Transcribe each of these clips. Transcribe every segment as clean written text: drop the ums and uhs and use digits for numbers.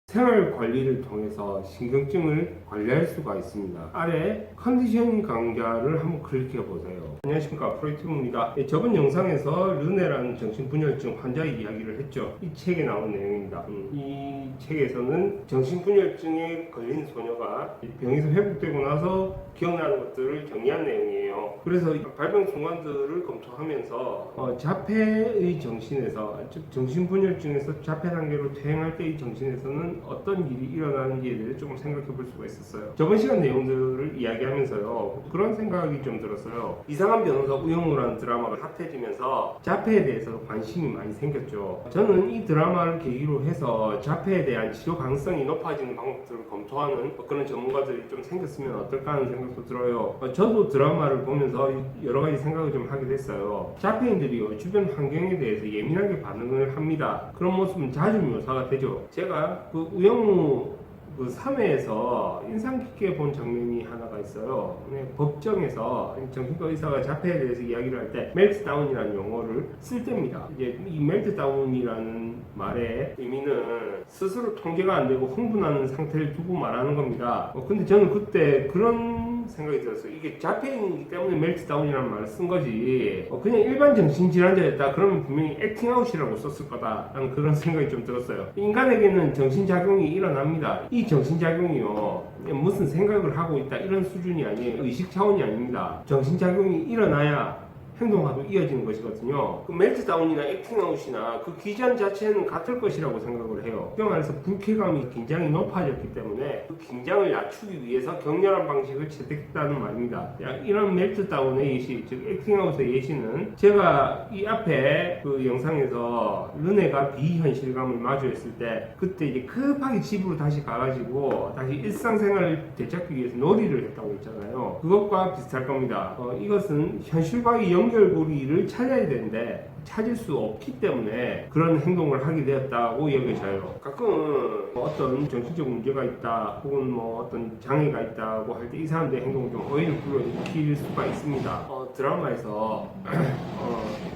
생활 관리를 통해서 신경증을 관리할 수가 있습니다. 아래 컨디션 강좌를 한번 클릭해 보세요. 안녕하십니까, 프로이트입니다. 저번 영상에서 르네라는 정신분열증 환자 이야기를 했죠. 이 책에 나온 내용입니다. 이 책에서는 정신분열증에 걸린 소녀가 병에서 회복되고 나서 기억나는 것들을 정리한 내용이에요. 그래서 발병 순간들을 검토하면서 자폐의 정신에서, 즉 정신분열증에서 자폐 단계로 퇴행할 때의 정신에서는 어떤 일이 일어나는지에 대해 조금 생각해 볼 수가 있었어요. 저번 시간 내용들을 이야기하면서요, 그런 생각이 좀 들었어요. 이상한 변호사 우영우라는 드라마가 핫해지면서 자폐에 대해서 관심이 많이 생겼죠. 저는 이 드라마를 계기로 해서 자폐에 대한 치료 가능성이 높아지는 방법들을 검토하는 그런 전문가들이 좀 생겼으면 어떨까 하는 생각도 들어요. 저도 드라마를 보면서 여러 가지 생각을 좀 하게 됐어요. 자폐인들이 주변 환경에 대해서 예민하게 반응을 합니다. 그런 모습은 자주 묘사가 되죠. 제가 우영우 3회에서 인상 깊게 본 장면이 하나가 있어요. 법정에서 정신과 의사가 자폐에 대해서 이야기를 할 때 멜트다운이라는 용어를 쓸 때입니다. 이제 이 멜트다운이라는 말의 의미는 스스로 통제가 안 되고 흥분하는 상태를 두고 말하는 겁니다. 근데 저는 그때 그런 생각이 들었어요. 이게 자폐인이기 때문에 멜트다운이라는 말을 쓴 거지, 그냥 일반 정신질환자였다 그러면 분명히 액팅아웃이라고 썼을 거다라는 그런 생각이 좀 들었어요. 인간에게는 정신작용이 일어납니다. 이 정신작용이요, 무슨 생각을 하고 있다 이런 수준이 아니에요. 의식 차원이 아닙니다. 정신작용이 일어나야 행동하고 이어지는 것이거든요. 그 멜트다운이나 액팅아웃이나 그 기전 자체는 같을 것이라고 생각을 해요. 그 안에서 불쾌감이 긴장이 높아졌기 때문에 그 긴장을 낮추기 위해서 격렬한 방식을 채택했다는 말입니다. 이런 멜트다운의 예시, 즉 액팅아웃의 예시는 제가 이 앞에 그 영상에서 르네가 비현실감을 마주했을 때 그때 이제 급하게 집으로 다시 가가지고 다시 일상생활을 되찾기 위해서 놀이를 했다고 했잖아요. 그것과 비슷할 겁니다. 이것은 현실과의 연결고리를 찾아야 되는데 찾을 수 없기 때문에 그런 행동을 하게 되었다고 여겨져요. 가끔은 어떤 정신적 문제가 있다 혹은 어떤 장애가 있다고 할 때 이 사람들의 행동을 좀 오해를 불러일으킬 수가 있습니다. 드라마에서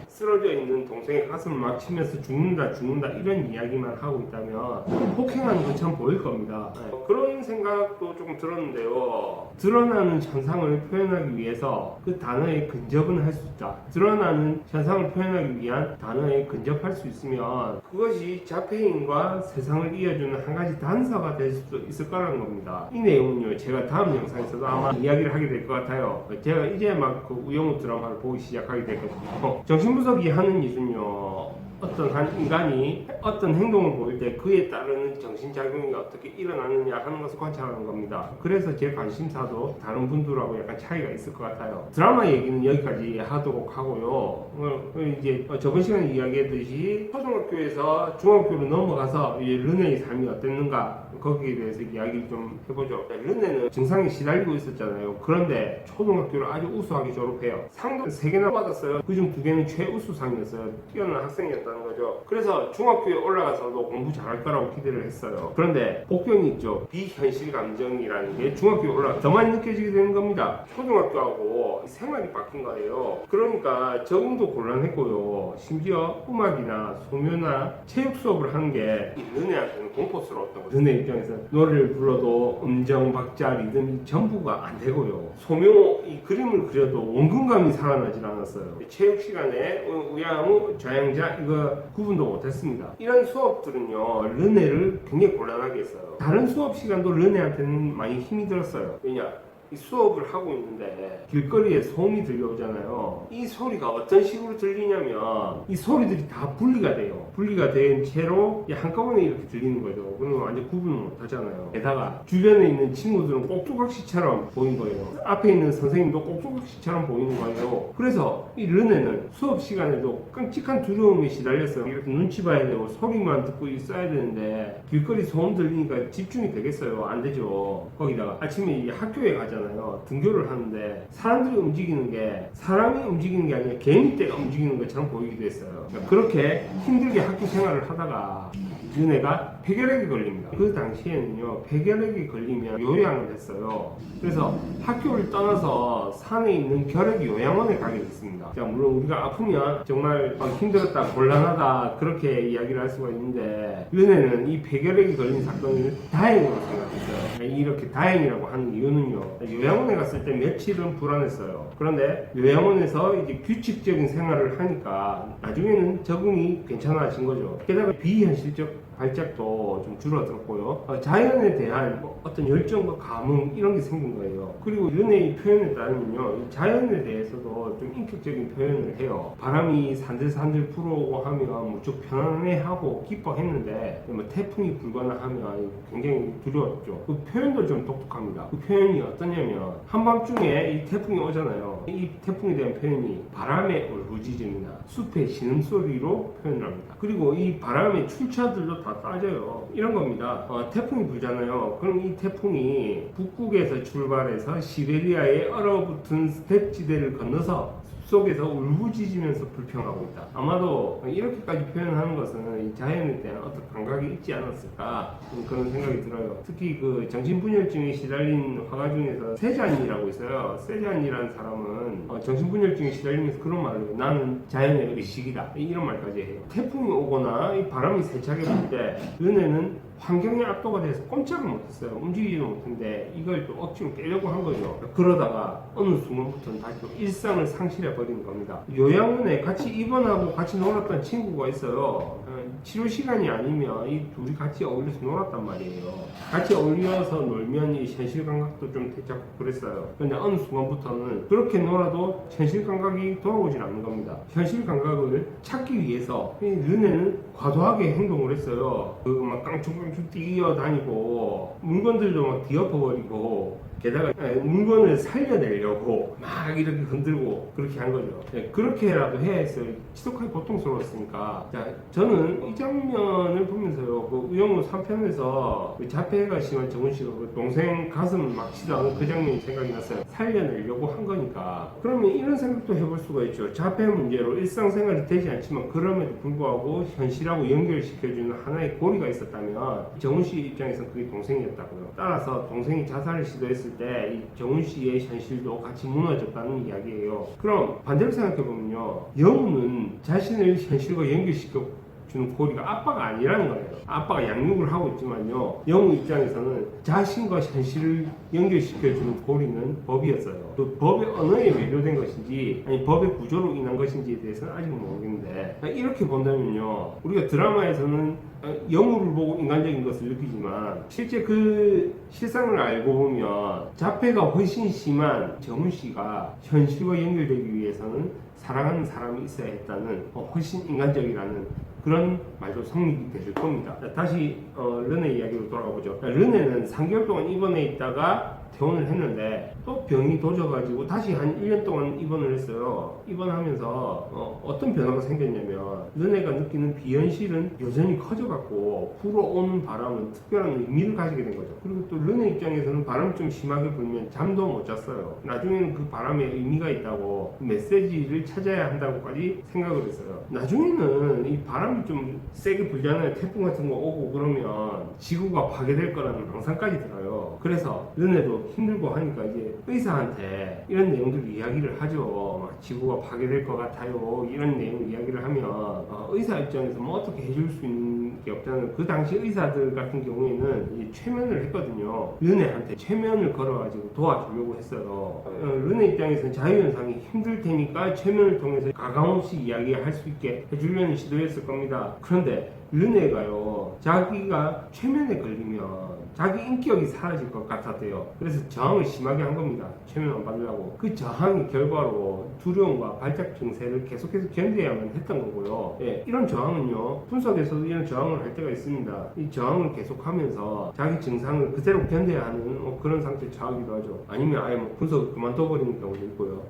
쓰러져 있는 동생의 가슴을 막 치면서 죽는다 이런 이야기만 하고 있다면 폭행하는 것처럼 보일 겁니다. 그런 생각도 조금 들었는데요. 드러나는 현상을 표현하기 위해서 그 단어에 근접은 할 수 있다. 드러나는 현상을 표현하기 위한 단어에 근접할 수 있으면 그것이 자폐인과 세상을 이어주는 한 가지 단서가 될 수도 있을 거라는 겁니다. 이 내용은요, 제가 다음 영상에서도 아마 이야기를 하게 될 것 같아요. 제가 이제 막 그 우영우 드라마를 보기 시작하게 됐거든요. 정신분석이 하는 일은요, 어떤 한 인간이 어떤 행동을 보일 때 그에 따르는 정신작용이 어떻게 일어나느냐 하는 것을 관찰하는 겁니다. 그래서 제 관심사도 다른 분들하고 약간 차이가 있을 것 같아요. 드라마 얘기는 여기까지 하도록 하고요. 이제 저번 시간에 이야기했듯이 초등학교에서 중학교로 넘어가서 르네의 삶이 어땠는가 거기에 대해서 이야기를 좀 해보죠. 르네는 증상에 시달리고 있었잖아요. 그런데 초등학교를 아주 우수하게 졸업해요. 상도 3개나 받았어요. 그중 2개는 최우수상이었어요. 뛰어난 학생이었다는 거죠. 그래서 중학교에 올라가서도 공부 잘할 거라고 기대를 했어요. 그런데 복병이 있죠. 비현실 감정이라는 게 중학교에 올라가 더 많이 느껴지게 되는 겁니다. 초등학교하고 생활이 바뀐 거예요. 그러니까 적응도 곤란했고요. 심지어 음악이나 소묘나 체육 수업을 하는 게 르네한테는 공포스러웠던 거죠. 르네 입장에서 노래를 불러도 음정, 박자, 리듬이 전부가 안 되고요. 소묘 이 그림을 그려도 원근감이 살아나질 않았어요. 체육 시간에 우양우, 좌양자 이거 구분도 못했습니다. 이런 수업들은요, 르네를 굉장히 곤란하게 했어요. 다른 수업 시간도 르네한테는 많이 힘이 들었어요. 왜냐? 이 수업을 하고 있는데 길거리에 소음이 들려오잖아요. 이 소리가 어떤 식으로 들리냐면 이 소리들이 다 분리가 돼요. 분리가 된 채로 한꺼번에 이렇게 들리는 거죠. 그러면 완전 구분을 못 하잖아요. 게다가 주변에 있는 친구들은 꼭두각시처럼 보이는 거예요. 앞에 있는 선생님도 꼭두각시처럼 보이는 거예요. 그래서 이 르네는 수업 시간에도 끔찍한 두려움에 시달렸어요. 이렇게 눈치 봐야 되고 소리만 듣고 있어야 되는데 길거리 소음 들리니까 집중이 되겠어요? 안 되죠. 거기다가 아침에 이제 학교에 가잖아요. 등교를 하는데 사람들이 움직이는 게 사람이 움직이는 게 아니라 개미떼가 움직이는 것처럼 보이기도 했어요. 그러니까 그렇게 힘들게 학교 생활을 하다가 르네가 폐결핵이 걸립니다. 그 당시에는요, 폐결핵이 걸리면 요양을 했어요. 그래서 학교를 떠나서 산에 있는 결핵 요양원에 가게 됐습니다. 자, 물론 우리가 아프면 정말 힘들었다, 곤란하다 그렇게 이야기를 할 수가 있는데, 르네는 이 폐결핵이 걸린 사건을 다행으로 생각했어요. 이렇게 다행이라고 하는 이유는요, 요양원에 갔을 때 며칠은 불안했어요. 그런데 요양원에서 이제 규칙적인 생활을 하니까 나중에는 적응이 괜찮아진 거죠. 게다가 비현실적 발작도 좀 줄어들었고요. 자연에 대한 어떤 열정과 감흥 이런 게 생긴 거예요. 그리고 르네의 표현에 따르면요, 이 자연에 대해서도 좀 인격적인 표현을 해요. 바람이 산들산들 불어오고 하면 무척 편안해하고 기뻐했는데, 뭐 태풍이 불거나 하면 굉장히 두려웠죠. 그 표현도 좀 독특합니다. 그 표현이 어떠냐면, 한밤중에 이 태풍이 오잖아요. 이 태풍에 대한 표현이 바람의 울부짖음이나 숲의 신음소리로 표현을 합니다. 그리고 이 바람의 출처들도 다 따져요. 이런 겁니다. 태풍이 불잖아요. 그럼 이 태풍이 북극에서 출발해서 시베리아에 얼어붙은 스텝지대를 건너서 숲속에서 울부짖으면서 불평하고 있다. 아마도 이렇게까지 표현하는 것은 이 자연에 대한 어떤 감각이 있지 않았을까, 그런 생각이 들어요. 특히 그 정신분열증에 시달린 화가 중에서 세잔이라고 있어요. 세잔이라는 사람은 정신분열증에 시달리면서 그런 말을 해요. 나는 자연의 의식이다, 이런 말까지 해요. 태풍이 오거나 이 바람이 세차게 불 때 르네는 환경에 압도가 돼서 꼼짝을 못했어요. 움직이지도 못했는데 이걸 또 억지로 깨려고 한 거죠. 그러다가 어느 순간부터는 다시 또 일상을 상실해 버리는 겁니다. 요양원에 같이 입원하고 같이 놀았던 친구가 있어요. 치료 시간이 아니면 이 둘이 같이 어울려서 놀았단 말이에요. 같이 어울려서 놀면 이 현실 감각도 좀 되찾고 그랬어요. 그런데 어느 순간부터는 그렇게 놀아도 현실 감각이 돌아오질 않는 겁니다. 현실 감각을 찾기 위해서 르네는 과도하게 행동을 했어요. 막 깡충깡충 뛰어다니고 물건들도 막 뒤엎어버리고, 게다가 물건을 살려내려고 막 이렇게 흔들고 그렇게 한 거죠. 그렇게라도 해야 했어요. 지독하게 고통스러웠으니까. 자, 저는 이 장면을 보면서요, 그 우영우 3편에서 그 자폐가 심한 정훈 씨가 그 동생 가슴을 막 치던 그 장면이 생각이 났어요. 살려내려고 한 거니까. 그러면 이런 생각도 해볼 수가 있죠. 자폐 문제로 일상생활이 되지 않지만 그럼에도 불구하고 현실하고 연결시켜주는 하나의 고리가 있었다면 정훈 씨 입장에서는 그게 동생이었다고요. 따라서 동생이 자살을 시도했을 때 이 정훈 씨의 현실도 같이 무너졌다는 이야기예요. 그럼 반대로 생각해보면요, 영우는 자신을 현실과 연결시켜 주는 고리가 아빠가 아니라는 거예요. 아빠가 양육을 하고 있지만요, 영우 입장에서는 자신과 현실을 연결시켜주는 고리는 법이었어요. 그 법의 언어에 매료된 것인지 아니 법의 구조로 인한 것인지에 대해서는 아직 모르겠는데, 이렇게 본다면요, 우리가 드라마에서는 영우를 보고 인간적인 것을 느끼지만 실제 그 실상을 알고 보면 자폐가 훨씬 심한 정훈 씨가 현실과 연결되기 위해서는 사랑하는 사람이 있어야 했다는 훨씬 인간적이라는 그런 말도 성립이 되실 겁니다. 다시 르네 이야기로 돌아가보죠. 르네는 3개월 동안 입원해 있다가 퇴원을 했는데 또 병이 도져가지고 다시 한 1년 동안 입원을 했어요. 입원하면서 어떤 변화가 생겼냐면, 르네가 느끼는 비현실은 여전히 커져갖고 불어오는 바람은 특별한 의미를 가지게 된 거죠. 그리고 또 르네 입장에서는 바람이 좀 심하게 불면 잠도 못 잤어요. 나중에는 그 바람에 의미가 있다고 메시지를 찾아야 한다고까지 생각을 했어요. 나중에는 이 바람이 좀 세게 불잖아요. 태풍 같은 거 오고 그러면 지구가 파괴될 거라는 망상까지 들어요. 그래서 르네도 힘들고 하니까 이제 의사한테 이런 내용들을 이야기를 하죠. 막 지구가 파괴될 것 같아요, 이런 내용 이야기를 하면 의사 입장에서 뭐 어떻게 해줄 수 있는 게 없잖아요. 그 당시 의사들 같은 경우에는 최면을 했거든요. 르네한테 최면을 걸어가지고 도와주려고 했어요. 르네 입장에서는 자유현상이 힘들 테니까 최면을 통해서 가감없이 이야기할 수 있게 해주려는 시도였을 겁니다. 그런데 르네가요, 자기가 최면에 걸리면 자기 인격이 사라질 것 같았대요. 그래서 저항을 심하게 한 겁니다. 최면 안 받으려고. 그 저항의 결과로 두려움과 발작 증세를 계속해서 견뎌야만 했던 거고요. 이런 저항은요, 분석에서도 이런 저항을 할 때가 있습니다. 이 저항을 계속하면서 자기 증상을 그대로 견뎌야 하는 그런 상태에 처하기도 하죠. 아니면 아예 뭐 분석을 그만둬버리는 경우도 있고요.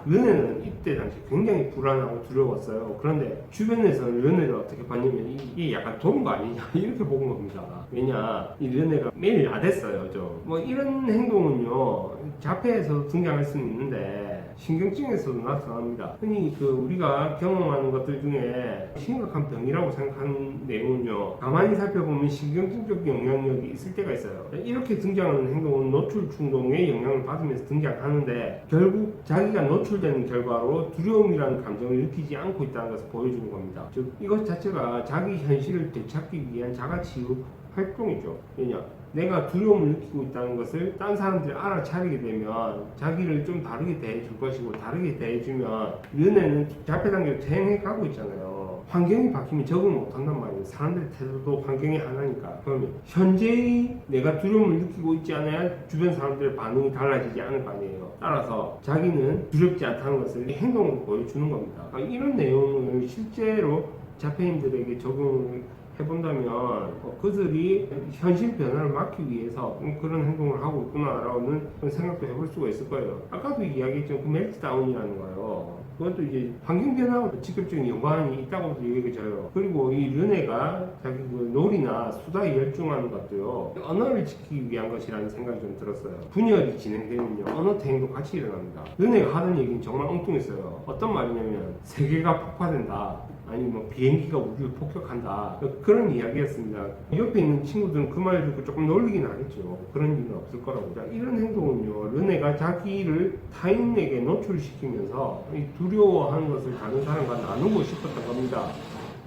르네는 이때 당시 굉장히 불안하고 두려웠어요. 그런데 주변에서는 르네를 어떻게 봤냐면 이게 약간 도는 거 아니냐 이렇게 본 겁니다. 왜냐, 이 르네가 매일 나댔어요. 좀 뭐 이런 행동은요, 자폐에서 등장할 수는 있는데 신경증에서도 나타납니다. 흔히 우리가 경험하는 것들 중에 심각한 병이라고 생각하는 내용은요, 가만히 살펴보면 신경증적 영향력이 있을 때가 있어요. 이렇게 등장하는 행동은 노출 충동의 영향을 받으면서 등장하는데, 결국 자기가 노출되는 결과로 두려움이라는 감정을 느끼지 않고 있다는 것을 보여주는 겁니다. 즉 이것 자체가 자기 현실을 되찾기 위한 자가치유 활동이죠. 왜냐? 내가 두려움을 느끼고 있다는 것을 딴 사람들이 알아차리게 되면 자기를 좀 다르게 대해줄 것이고, 다르게 대해주면 르네는 자폐 단계로 퇴행해 가고 있잖아요. 환경이 바뀌면 적응 못한단 말이에요. 사람들의 태도도 환경이 하나니까. 그러면 현재의 내가 두려움을 느끼고 있지 않아야 주변 사람들의 반응이 달라지지 않을 거 아니에요. 따라서 자기는 두렵지 않다는 것을 행동으로 보여주는 겁니다. 이런 내용을 실제로 자폐인들에게 적용을 해본다면 그들이 현실 변화를 막기 위해서 그런 행동을 하고 있구나라는 생각도 해볼 수가 있을 거예요. 아까도 이야기했죠. 그 멜트다운이라는 거요. 그것도 이제 환경 변화와 직접적인 연관이 있다고 얘기해줘요. 그리고 이 르네가 자기 놀이나 수다에 열중하는 것도요, 언어를 지키기 위한 것이라는 생각이 좀 들었어요. 분열이 진행되면요, 언어 퇴행도 같이 일어납니다. 르네가 하는 얘기는 정말 엉뚱했어요. 어떤 말이냐면 세계가 폭파된다, 아니 비행기가 우주를 폭격한다, 그런 이야기였습니다. 옆에 있는 친구들은 그 말을 듣고 조금 놀리긴 하겠죠. 그런 일은 없을 거라고. 이런 행동은요, 르네가 자기를 타인에게 노출시키면서 이 두려워하는 것을 다른 사람과 나누고 싶었던 겁니다.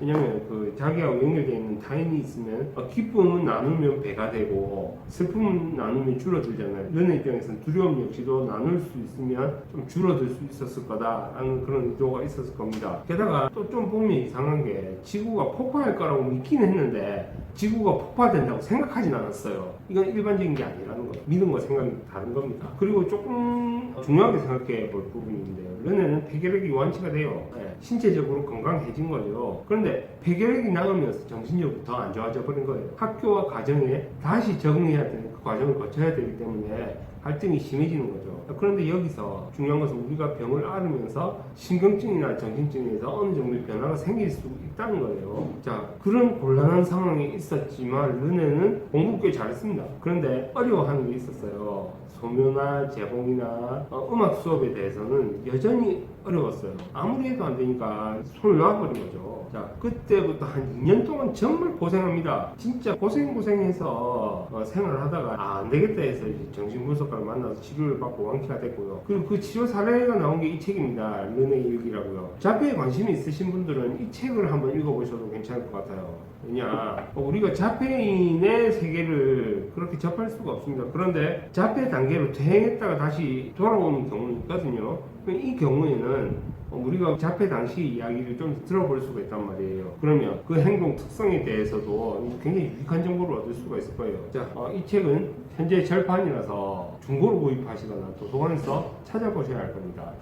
왜냐면 자기하고 연결되어 있는 타인이 있으면 기쁨은 나누면 배가 되고 슬픔은 나누면 줄어들잖아요. 르네 입장에서는 두려움 역시도 나눌 수 있으면 좀 줄어들 수 있었을 거다라는 그런 의도가 있었을 겁니다. 게다가 또 좀 보면 이상한 게, 지구가 폭파할 거라고 믿긴 했는데 지구가 폭파된다고 생각하진 않았어요. 이건 일반적인 게 아니라는 거예요. 믿음과 생각이 다른 겁니다. 그리고 조금 중요하게 생각해 볼 부분인데요, 르네는 폐결핵이 완치가 돼요. 신체적으로 건강해진 거죠. 그런데 폐결핵이 나오면서 정신력이 더 안 좋아져 버린 거예요. 학교와 가정에 다시 적응해야 되는 그 과정을 거쳐야 되기 때문에 갈등이 심해지는 거죠. 그런데 여기서 중요한 것은 우리가 병을 앓으면서 신경증이나 정신증에서 어느 정도의 변화가 생길 수 있다는 거예요. 자, 그런 곤란한 상황에 있었지만 르네는 공부 꽤 잘했습니다. 그런데 어려워하는 게 있었어요. 소묘나 재봉이나 음악 수업에 대해서는 여전히 어려웠어요. 아무리 해도 안 되니까 손을 놔버린 거죠. 자, 그때부터 한 2년 동안 정말 고생합니다. 진짜 고생해서 생활을 하다가 안 되겠다 해서 이제 정신분석가를 만나서 치료를 받고 완쾌가 됐고요. 그리고 그 치료 사례가 나온 게 이 책입니다. 르네 일기라고요. 자폐에 관심이 있으신 분들은 이 책을 한번 읽어보셔도 괜찮을 것 같아요. 왜냐, 우리가 자폐인의 세계를 그렇게 접할 수가 없습니다. 그런데 자폐 단계로 퇴행했다가 다시 돌아오는 경우는 있거든요. 이 경우에는 우리가 자폐 당시 이야기를 좀 들어볼 수가 있단 말이에요. 그러면 그 행동 특성에 대해서도 굉장히 유익한 정보를 얻을 수가 있을 거예요. 자, 이 책은 현재 절판이라서 중고로 구입하시거나 도서관에서 찾아보셔야 할 겁니다.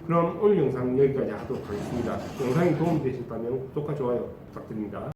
그럼 오늘 영상 여기까지 하도록 하겠습니다. 영상이 도움이 되셨다면 구독과 좋아요 부탁드립니다.